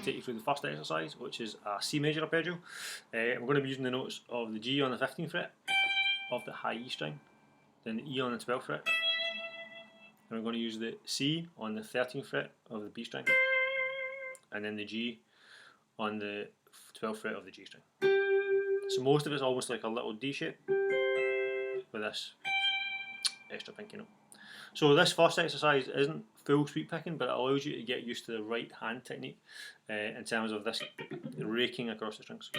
to take you through the first exercise, which is a C major arpeggio. I'm going to be using the notes of the G on the 15th fret of the high E string, then the E on the 12th fret, and we're going to use the C on the 13th fret of the B string, and then the G on the 12th fret of the G string. So most of it's almost like a little D shape with this extra pinky note. So this first exercise isn't full sweep picking, but it allows you to get used to the right hand technique in terms of this raking across the strings.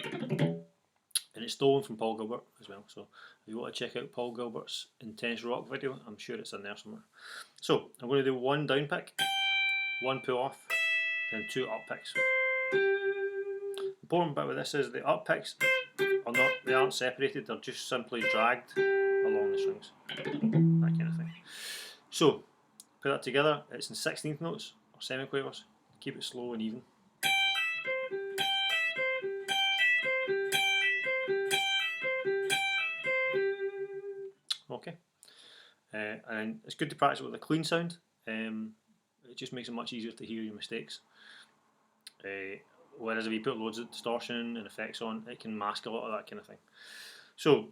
And it's stolen from Paul Gilbert as well, so if you want to check out Paul Gilbert's Intense Rock video, I'm sure it's in there somewhere. So I'm going to do one down pick, one pull off, then two up picks. The important bit with this is the up picks they aren't separated, they're just simply dragged along the strings, that kind of thing. So put that together, it's in 16th notes or semiquavers. Keep it slow and even. Okay, and it's good to practice with a clean sound. It just makes it much easier to hear your mistakes. Whereas if you put loads of distortion and effects on, it can mask a lot of that kind of thing. So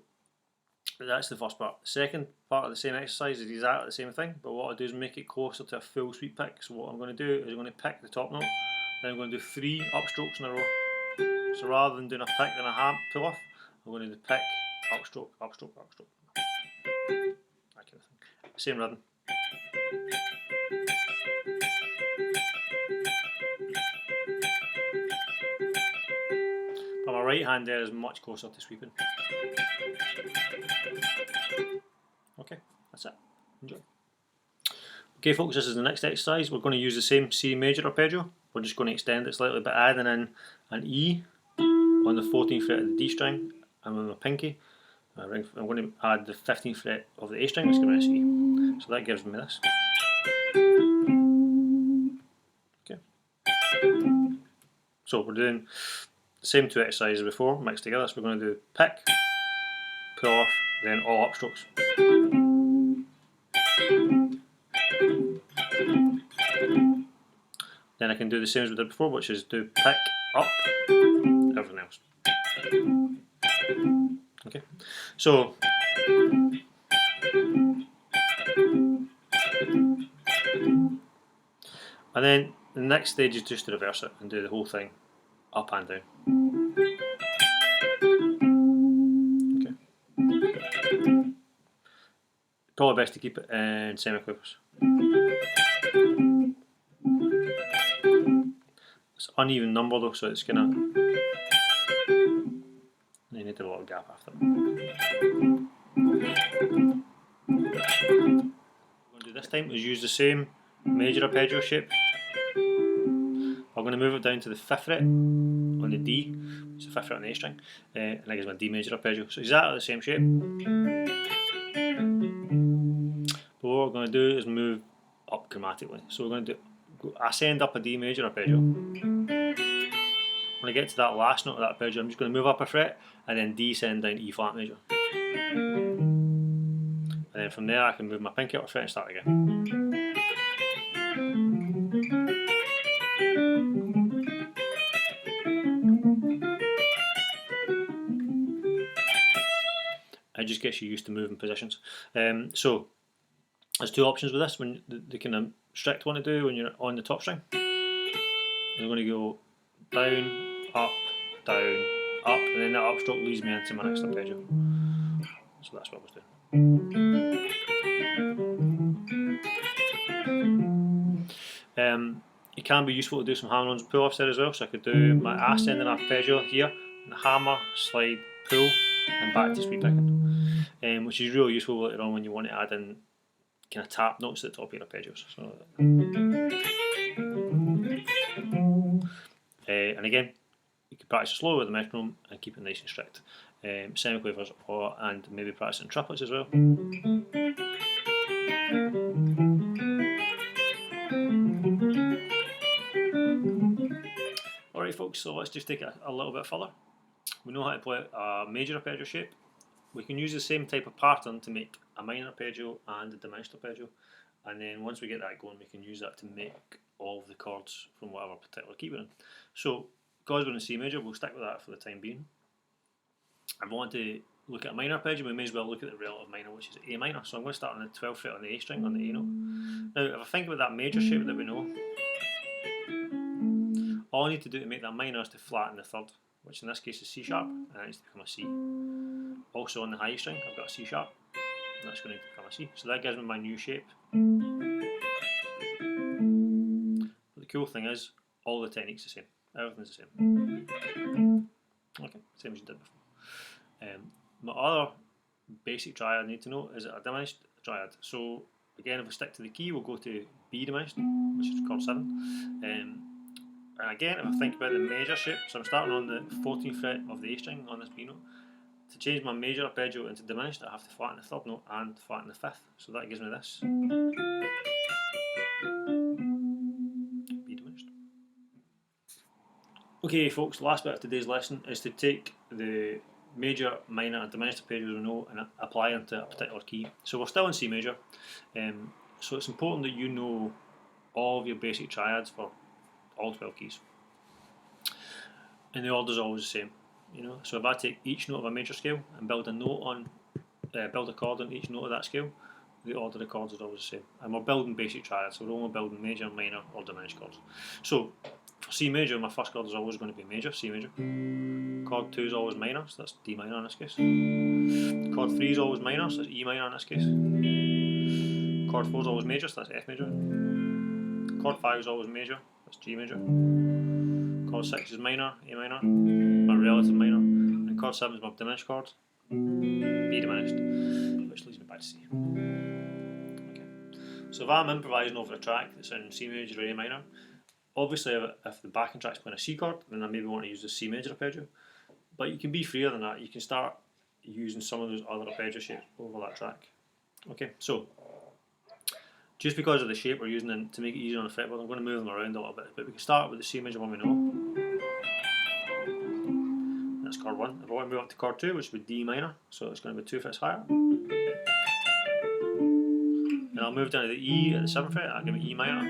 that's the first part. The second part of the same exercise is exactly the same thing, but what I do is make it closer to a full sweep pick. So what I'm going to do is I'm going to pick the top note, then I'm going to do 3 upstrokes in a row. So rather than doing a pick and a ham pull off, I'm going to do pick, upstroke, upstroke, upstroke. That kind of thing. Same rhythm. But my right hand there is much closer to sweeping. Okay, that's it. Enjoy. Okay folks, this is the next exercise. We're going to use the same C major arpeggio. We're just going to extend it slightly by adding in an E on the 14th fret of the D string, and with my pinky I'm going to add the 15th fret of the A string, which is going to be a C. So that gives me this. Okay. So we're doing the same 2 exercises before, mixed together. So we're going to do pick, pull off, then all upstrokes. Then I can do the same as we did before, which is do pick, up, everything else. Okay, so and then the next stage is just to reverse it and do the whole thing up and down. Okay. Probably best to keep it in semiquavers. It's uneven number though, so it's gonna. You need a little gap after. What we're going to do this time is use the same major arpeggio shape. I'm going to move it down to the 5th fret on the D, it's the 5th fret on the A string, and that gives me a D major arpeggio. So exactly the same shape. But what we're going to do is move up chromatically. So we're going to ascend up a D major arpeggio. When I get to that last note of that arpeggio, I'm just going to move up a fret and then descend down E flat major. And then from there I can move my pinky up a fret and start again. It just gets you used to moving positions. So there's 2 options with this. When the kind of strict one to do when you're on the top string, you're going to go down, up, down, up, and then that upstroke leads me into my next arpeggio. So that's what I was doing. It can be useful to do some hammer-ons and pull-offs there as well. So I could do my ascending arpeggio here, and hammer, slide, pull, and back to sweep picking, which is really useful later on when you want to add in kind of tap notes at the top of your arpeggios. So, and again, you can practice slow with the metronome and keep it nice and strict. Semiquavers and maybe practice in triplets as well. Alright folks, so let's just take it a little bit further. We know how to play a major arpeggio shape. We can use the same type of pattern to make a minor arpeggio and a diminished arpeggio, and then once we get that going we can use that to make of the chords from whatever particular key we're in. So because we're in C major, we'll stick with that for the time being. If I want to look at a minor arpeggio, we may as well look at the relative minor, which is A minor. So I'm going to start on the 12th fret on the A string on the A note. Now if I think about that major shape that we know, all I need to do to make that minor is to flatten the third, which in this case is C sharp, and that needs to become a C. Also on the high string, I've got a C sharp, and that's going to become a C. So that gives me my new shape. But the cool thing is, all the technique's the same. Everything's the same. Okay, same as you did before. My other basic triad I need to know is a diminished triad. So again, if we stick to the key, we'll go to B diminished, which is chord 7. And again, if I think about the major shape, so I'm starting on the 14th fret of the A string on this B note. To change my major arpeggio into diminished, I have to flatten the third note and flatten the fifth. So that gives me this. B diminished. Okay folks, the last bit of today's lesson is to take the major, minor and diminished arpeggios we know and apply them to a particular key. So we're still in C major, so it's important that you know all of your basic triads for all 12 keys. And the order is always the same, you know. So if I take each note of a major scale and build a chord on each note of that scale, the order of the chords is always the same. And we're building basic triads, so we're only building major, minor or diminished chords. So for C major, my first chord is always going to be major, C major. Chord 2 is always minor, so that's D minor in this case. Chord 3 is always minor, so that's E minor in this case. Chord 4 is always major, so that's F major. Chord 5 is always major, that's G major. Chord 6 is minor, A minor, my relative minor. And chord 7 is my diminished chord, B diminished, which leads me back to C. Okay. So if I'm improvising over a track that's in C major or A minor, obviously if the backing track's playing a C chord, then I maybe want to use the C major arpeggio. But you can be freer than that. You can start using some of those other arpeggio shapes over that track. Okay, so just because of the shape we're using them to make it easier on the fretboard, I'm going to move them around a little bit. But we can start with the C major one we know. That's chord 1. If I want to move up to chord 2, which would be D minor, so it's going to be 2 frets higher. And I'll move down to the E at the 7th fret, I'll give it E minor.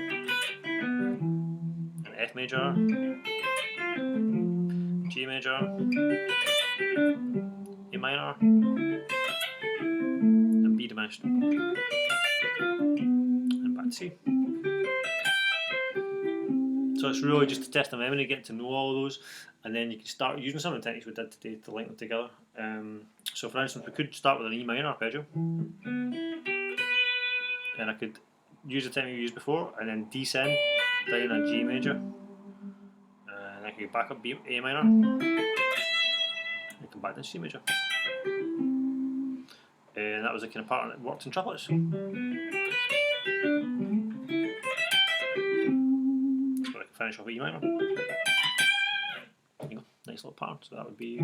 And F major. G major, A minor, and B diminished, and back to C. So it's really just to test the memory, getting to know all of those, and then you can start using some of the techniques we did today to link them together. So for instance, we could start with an E minor arpeggio, and I could use the technique we used before, and then descend down a G major, and I could go back up A minor, and come back to C major. And that was the kind of pattern that worked in triplets. So I can finish off with E minor. There you go, nice little pattern. So that would be